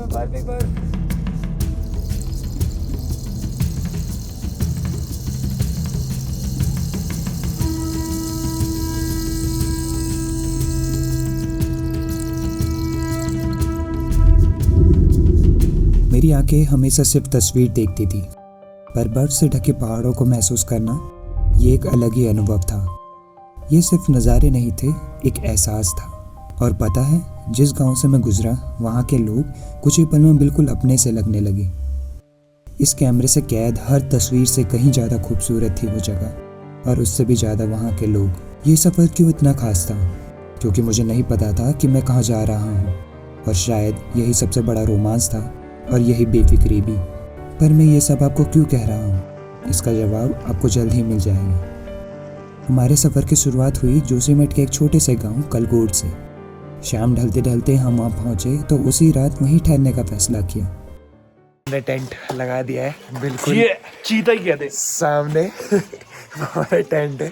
बाद में एक बार मेरी आंखें हमेशा सिर्फ तस्वीर देखती थी, पर बर्फ से ढके पहाड़ों को महसूस करना ये एक अलग ही अनुभव था। ये सिर्फ नज़ारे नहीं थे, एक एहसास था। और पता है, जिस गांव से मैं गुजरा वहाँ के लोग कुछ ही पल में बिल्कुल अपने से लगने लगे। इस कैमरे से कैद हर तस्वीर से कहीं ज़्यादा खूबसूरत थी वो जगह, और उससे भी ज़्यादा वहाँ के लोग। ये सफ़र क्यों इतना खास था? क्योंकि मुझे नहीं पता था कि मैं कहाँ जा रहा हूँ, और शायद यही सबसे बड़ा रोमांस था, और यही बेफिक्री भी। पर मैं ये सब आपको क्यों कह रहा हूँ, इसका जवाब आपको जल्द ही मिल जाएगा। हमारे सफ़र की शुरुआत हुई जोशीमठ के एक छोटे से गांव कलगोट से। शाम ढलते ढलते हम वहाँ पहुँचे तो उसी रात वहीं ठहरने का फैसला किया। हमने टेंट लगा दिया है, बिल्कुल ये चीता ही कहते सामने हमारा टेंट है।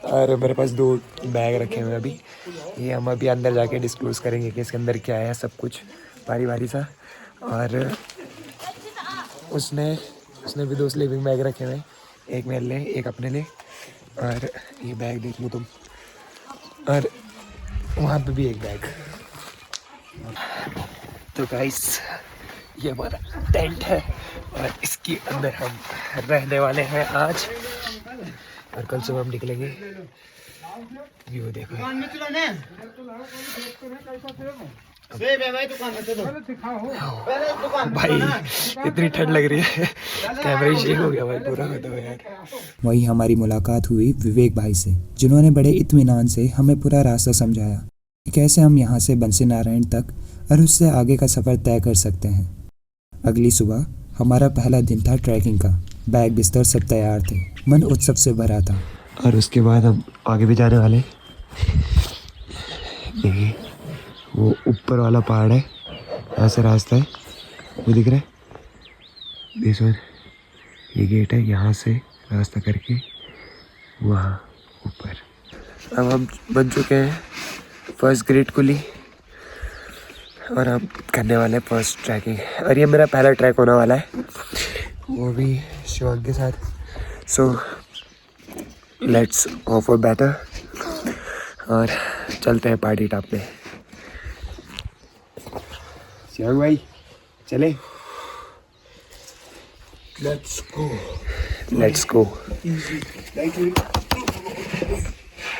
और मेरे पास 2 बैग रखे हुए हैं अभी। ये हम अभी अंदर जाके डिस्क्लोज करेंगे कि इसके अंदर क्या है, सब कुछ बारी बारी सा। और उसने भी 2 स्लीपिंग बैग रखे हुए हैं, एक मेरे लिए, एक अपने लिए। और ये बैग देख लो तुम, और वहाँ पे भी एक बैग। तो गाइस, ये हमारा टेंट है और इसके अंदर हम रहने वाले हैं आज, और कल सुबह हम निकलेंगे। व्यू देखो भाई, इतनी ठंड लग रही है, कैमरा ही शेक हो गया भाई पूरा। तो यार वही हमारी मुलाकात हुई विवेक भाई से, जिन्होंने बड़े इत्मीनान से हमें पूरा रास्ता समझाया कि कैसे हम यहाँ से बंसी नारायण तक और उससे आगे का सफ़र तय कर सकते हैं। अगली सुबह हमारा पहला दिन था ट्रैकिंग का। बैग बिस्तर सब तैयार थे, मन उत्सव से भरा था। और उसके बाद हम आगे भी जाने वाले। देखिए वो ऊपर वाला पहाड़ है, यहाँ से रास्ता है, वो दिख रहा है। दिस वन, ये गेट है, यहाँ से रास्ता करके वहाँ ऊपर। अब हम बन चुके हैं फर्स्ट ग्रेड कुली, और हम करने वाले हैं फर्स्ट ट्रैकिंग। और ये मेरा पहला ट्रैक होने वाला है, वो भी शिवांग के साथ। So let's hope for better, और चलते हैं पार्टी टॉप पे। शिवांग भाई चले, लेट्स गो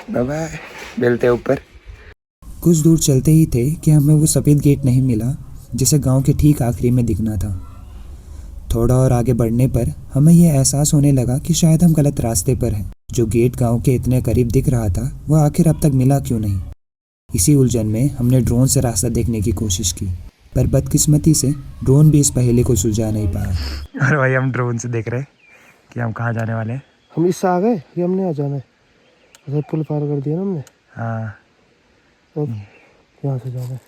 बाय बाय, मिलते हैं ऊपर। कुछ दूर चलते ही थे कि हमें वो सफ़ेद गेट नहीं मिला जिसे गांव के ठीक आखिरी में दिखना था। थोड़ा और आगे बढ़ने पर हमें यह एहसास होने लगा कि शायद हम गलत रास्ते पर हैं। जो गेट गांव के इतने करीब दिख रहा था वह आखिर अब तक मिला क्यों नहीं। इसी उलझन में हमने ड्रोन से रास्ता देखने की कोशिश की, पर बदकिस्मती से ड्रोन भी इस पहेली को सुलझा नहीं पाया। और भाई हम ड्रोन से देख रहे हैं कि हम कहाँ जाने वाले हैं। हम इससे आ गए, ये हमने आ जाना है। अच्छा, पुल पार कर दिया ना हमने। हाँ, अब यहाँ से जाना है।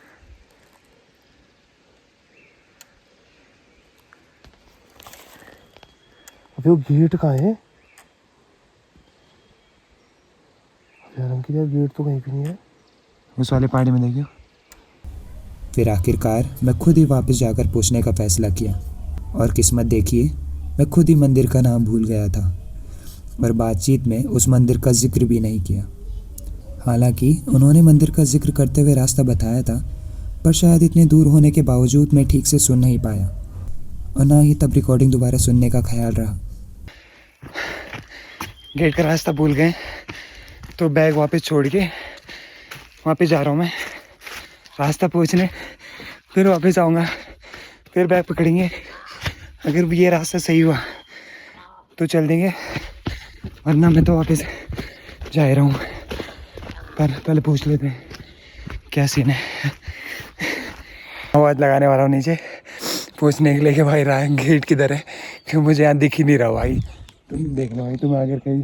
अबे वो गेट कहाँ है यार? अंकित यार, गेट तो कहीं भी नहीं है। उस वाले पहाड़ी में देखियो। फिर आखिरकार मैं खुद ही वापस जाकर पूछने का फैसला किया, और किस्मत देखिए, मैं खुद ही मंदिर का नाम भूल गया था और बातचीत में उस मंदिर का जिक्र भी नहीं किया। हालांकि उन्होंने मंदिर का जिक्र करते हुए रास्ता बताया था, पर शायद इतने दूर होने के बावजूद मैं ठीक से सुन नहीं पाया, और ना ही तब रिकॉर्डिंग दोबारा सुनने का ख्याल रहा। गेट का रास्ता भूल गए, तो बैग वापस छोड़ के वापस जा रहा हूँ मैं रास्ता पूछने। फिर वापस आऊँगा, फिर बैग पकड़ेंगे। अगर ये रास्ता सही हुआ तो चल देंगे, वरना मैं तो वापस जा रहा हूँ। पर पहले पूछ लेते हैं क्या सीन है। आवाज़ लगाने वाला हूँ नीचे पूछने के लिए कि भाई राह गेट किधर है, क्योंकि मुझे यहाँ दिख ही नहीं रहा भाई। तुम देख लो भाई, तुम आगे कहीं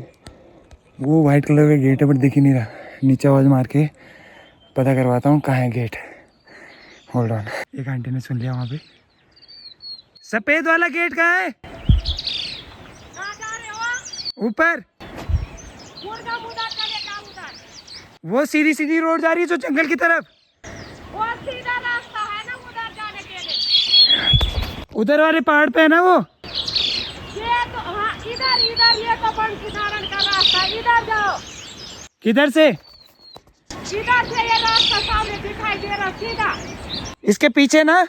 वो वाइट कलर का गेट है बट दिख ही नहीं रहा। नीचे आवाज़ मार के पता करवाता हूँ कहाँ है गेट। Hold on. एक आंटी ने सुन लिया वहाँ पे। सफ़ेद वाला गेट कहाँ है? ऊपर वो सीधी सीधी रोड जा रही है जो जंगल की तरफ। वो सीधा रास्ता है ना उधर जाने के लिए। उधर वाले पहाड़ पे है ना वो? ये तो हाँ, इधर इधर ये तो बंशीधरण का रास्ता, इधर जाओ। किधर से? इधर से ये रास्ता सामने दिखाई दे रहा, सीधा। इसके पीछे ना?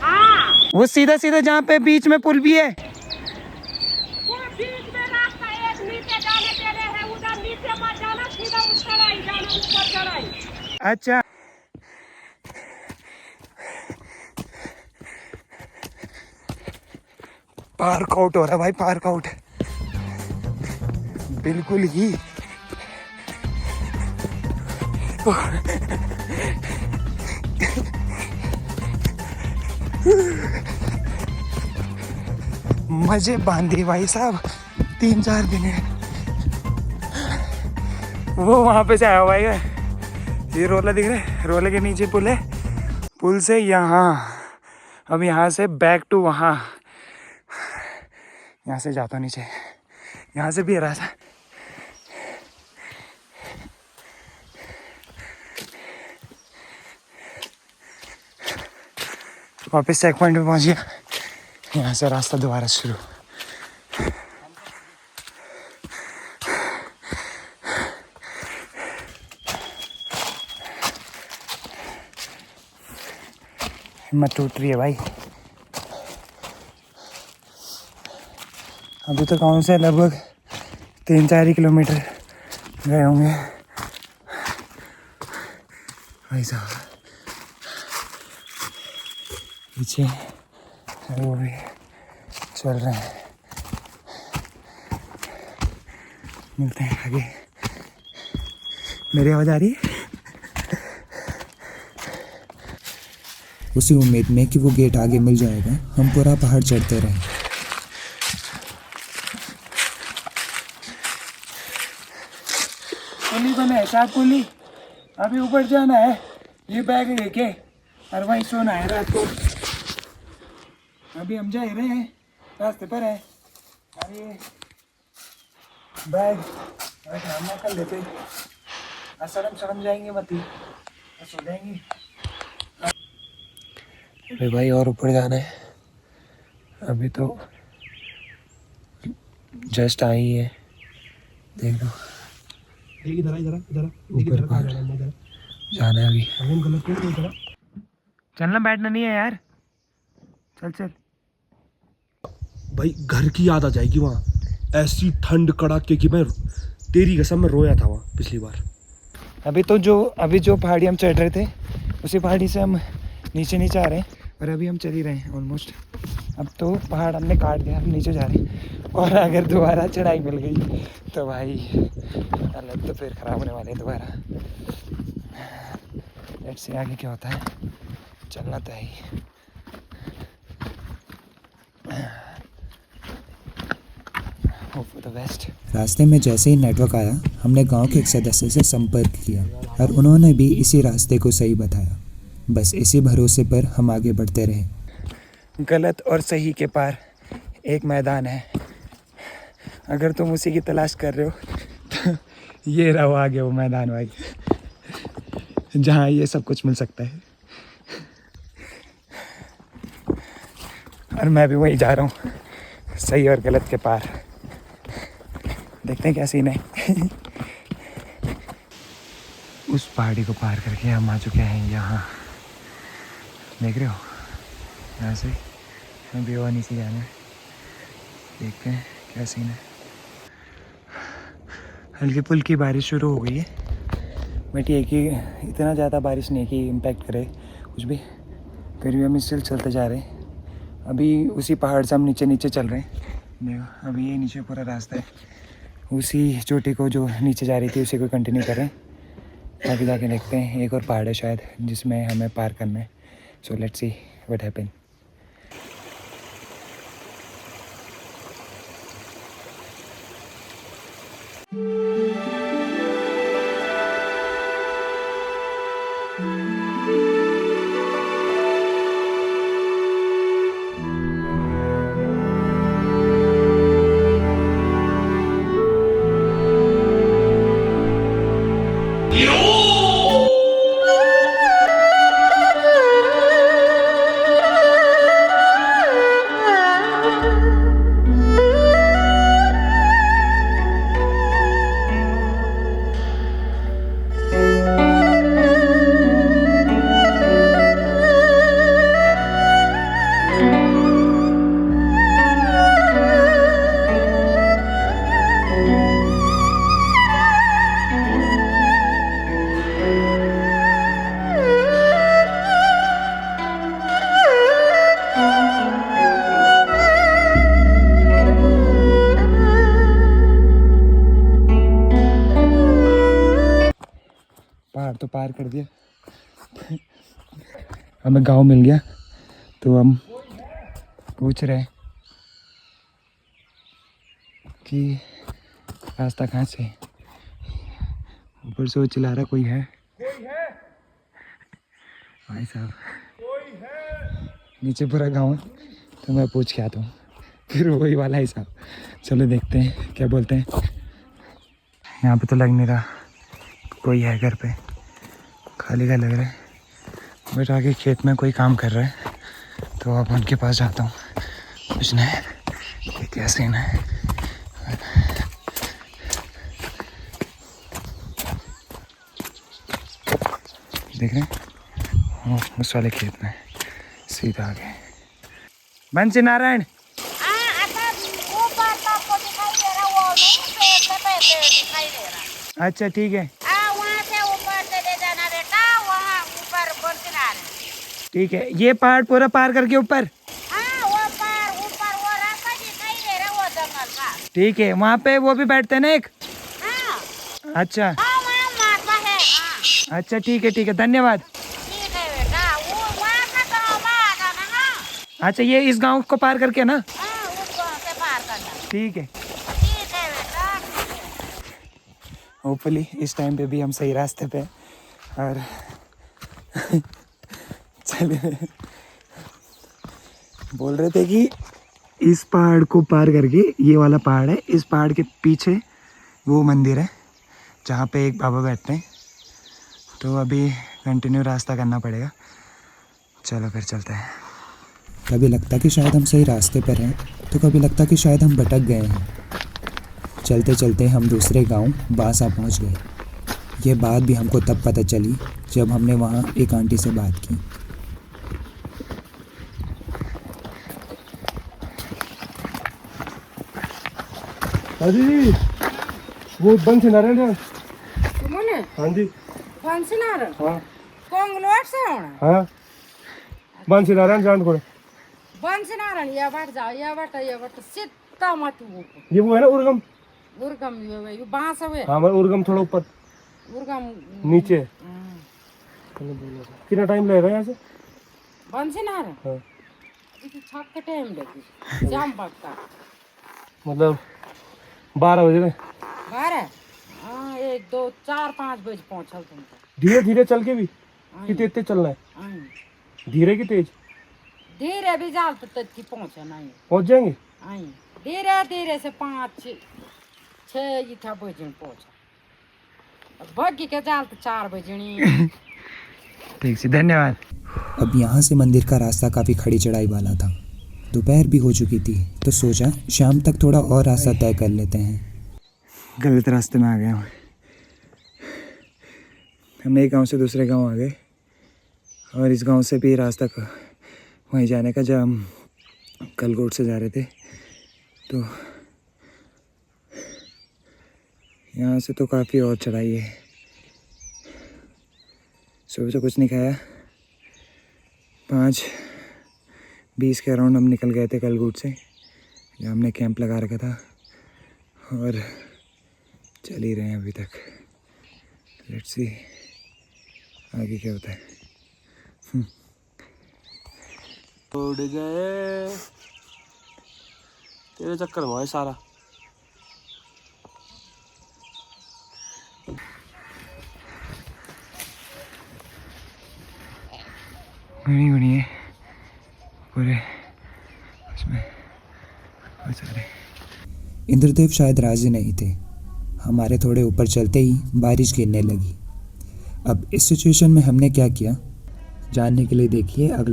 हाँ, वो सीधा सीधा जहाँ पे बीच में पुल भी है। वो बीच में रास्ता एक नीचे जाने के लिए है, उधर नीचे मत जाना, सीधा उस चढ़ाई जाना, ऊपर चढ़ाई। अच्छा, पार्क आउट हो रहा है भाई, पार्क आउट बिल्कुल ही। मजे बांधे भाई साहब, 3-4 दिन है। वो वहां पे से आया हुआ है, ये रोला दिख रहा है, रोले के नीचे पुल है, पुल से यहाँ, अब यहाँ से बैक टू वहाँ, यहाँ से जाता हूँ नीचे, यहाँ से भी आ रहा था। वापस चेक पॉइंट पे पहुँच गया, यहाँ से रास्ता दोबारा शुरू। हिम्मत टूट रही है भाई। अभी तो गाँव से लगभग 3-4 ही किलोमीटर गए होंगे भाई साहब। पीछे वो भी चल रहे हैं, मिलते हैं आगे। मेरी आवाज़ आ रही है? उसी उम्मीद में कि वो गेट आगे मिल जाएगा, हम पूरा पहाड़ चढ़ते रहे। पुली बने है, साथ पुली। अभी ऊपर जाना है, ये बैग लेके और वहीं सोना है रात को। अभी हम जा ही रहे हैं, रास्ते पर है। और ये बैग हम कर लेते, शर्म जाएंगे मत ही, सो जाएंगे। अरे भाई और ऊपर जाना है, अभी तो जस्ट आई है, देख लो इधर इधर इधर ऊपर पहाड़ जाना है अभी। गलत नहीं करा। चलना, बैठना नहीं है यार, चल चल। भाई घर की याद आ जाएगी वहाँ, ऐसी ठंड कड़ाके की, मैं तेरी कसम में रोया था वहाँ पिछली बार। अभी जो पहाड़ी हम चढ़ रहे थे, उसी पहाड़ी से हम नीचे आ रहे हैं, और अभी हम चल ही रहे हैं ऑलमोस्ट। अब तो पहाड़ हमने काट दिया, हम नीचे जा रहे हैं। और अगर दोबारा चढ़ाई मिल गई तो भाई हालत तो फिर ख़राब होने वाले हैं दोबारा। लेट्स सी आगे क्या होता है, चलना तो है ही। Hope for the best. रास्ते में जैसे ही नेटवर्क आया, हमने गांव के एक सदस्य से संपर्क किया और उन्होंने भी इसी रास्ते को सही बताया। बस इसी भरोसे पर हम आगे बढ़ते रहे। गलत और सही के पार एक मैदान है, अगर तुम उसी की तलाश कर रहे हो तो ये रहो आगे वो मैदान भाई, जहाँ ये सब कुछ मिल सकता है। और मैं भी वहीं जा रहा हूँ, सही और गलत के पार। देखते हैं क्या सीन है। उस पहाड़ी को पार करके हम आ चुके हैं यहाँ, देख रहे हो, यहाँ से हमें बेवानी से जाना है। देखते हैं क्या सीन है। हल्की फुल्की बारिश शुरू हो गई है, बट ये कि इतना ज़्यादा बारिश नहीं कि इम्पैक्ट करे कुछ भी, फिर भी हम स्टिल चलते जा रहे हैं। अभी उसी पहाड़ से हम नीचे चल रहे हैं, देखो अभी ये नीचे पूरा रास्ता है, उसी चोटी को जो नीचे जा रही थी उसी को कंटिन्यू कर रहे हैं। आगे जाके देखते हैं, एक और पहाड़ है शायद जिसमें हमें पार करना है। So let's see what happen. पहाड़ तो पार कर दिया। हमें गांव मिल गया तो हम पूछ रहे हैं कि रास्ता कहाँ से है। ऊपर से वो चिल्ला रहा कोई है भाई साहब। नीचे पूरा गांव है तो मैं पूछ के आता हूँ, फिर वही वाला हिसाब। चलो देखते हैं क्या बोलते हैं। यहाँ पे तो लग नहीं रहा कोई है घर पे, खाली का लग रहा है। बट आगे खेत में कोई काम कर रहा है तो अब उनके पास जाता हूँ, पूछना है कि क्या सीन है। देख रहे हैं उस वाले खेत में सीधा आगे। बंसी नारायण ऊपर तो आपको दिखाई दे रहा, वो नहीं पेड़ दिखाई दे रहा। अच्छा ठीक है वहाँ से ऊपर से ले जाना बेटा, वहाँ ऊपर बरकरार है। ठीक है। ये पहाड़ पूरा पार करके ऊपर, हाँ वो पार ऊपर वो रास्ता दिखाई दे रहा, वो जंगल का। ठीक है। वहाँ पे वो भी बैठते हैं ना एक। हाँ अच्छा वहाँ माता है। हाँ अच्छा ठीक है धन्यवाद। ठीक है बेटा, वो वहाँ से गाँव में आ जाना। हाँ अच्छा ये इस गांव को पार करके ना। हाँ उस गाँव से पार करना। ठीक है। ठीक है बेटा। होपफुली इस टाइम पे भी हम सही रास्ते पे हैं। और चलिए बोल रहे थे कि इस पहाड़ को पार करके, ये वाला पहाड़ है, इस पहाड़ के पीछे वो मंदिर है जहाँ पे एक बाबा बैठते हैं। तो अभी कंटिन्यू रास्ता करना पड़ेगा। चलो फिर चलते हैं। कभी लगता कि शायद हम सही रास्ते पर हैं तो कभी लगता कि शायद हम भटक गए हैं। चलते चलते हम दूसरे गांव बासा पहुंच गए। ये बात भी हमको तब पता चली जब हमने वहाँ एक आंटी से बात की। अजी वो बंसी नारायण है। तुमने हाँ जी। बंसी नारायण हाँ कोंगलोट से होना। हाँ बंसी नारायण जान को बंसी नारायण ये बाट जाओ, ये बाट सीधा मत ऊपर। ये वो है ना उर्गम। उर्गम ये बांस है। हाँ मैं उर्गम थोड़ा ऊपर उर्गम नीचे। कितना टाइम लगेगा यहाँ से? बंसी नारायण हाँ इसे छक के टाइम लगी शाम पक्का। मतलब 12 बजे में 12 हाँ 1 2 4 5 बजे पहुँचल तुम तो। धीरे धीरे चल के भी कि तेज तेज चलना है? धीरे की तेज? धीरे भी जाल तो तक की पहुँचे नहीं पहुँच जाएंगे। आई धीरे धीरे से 5 6 इतना बजे में पहुँचा। भगी के जाल तो 4 बजे। ठीक से धन्यवाद। अब यहाँ से मंदिर का रास्ता काफ़ी खड़ी चढ़ाई वाला था। दोपहर भी हो चुकी थी तो सोचा शाम तक थोड़ा और रास्ता तय कर लेते हैं। गलत रास्ते में आ गया हूँ। हम एक गांव से दूसरे गांव आ गए और इस गांव से भी रास्ता वहीं जाने का, जब हम कलगोट से जा रहे थे। तो यहाँ से तो काफ़ी और चढ़ाई है। सुबह से कुछ नहीं खाया। 5:20 के अराउंड हम निकल गए थे कलगोट से, जहाँ हमने कैंप लगा रखा था, और चल ही रहे हैं अभी तक। लेट्स सी आगे क्या होता है। उड़ गए तेरे चक्कर में है सारा। घनी घनी है पूरे उसमें बहुत सारे। इंद्रदेव शायद राजी नहीं थे। हमारे थोड़े ऊपर चलते ही बारिश गिरने लगी। अब इस सिचुएशन में हमने क्या किया जानने के लिए देखिए अगले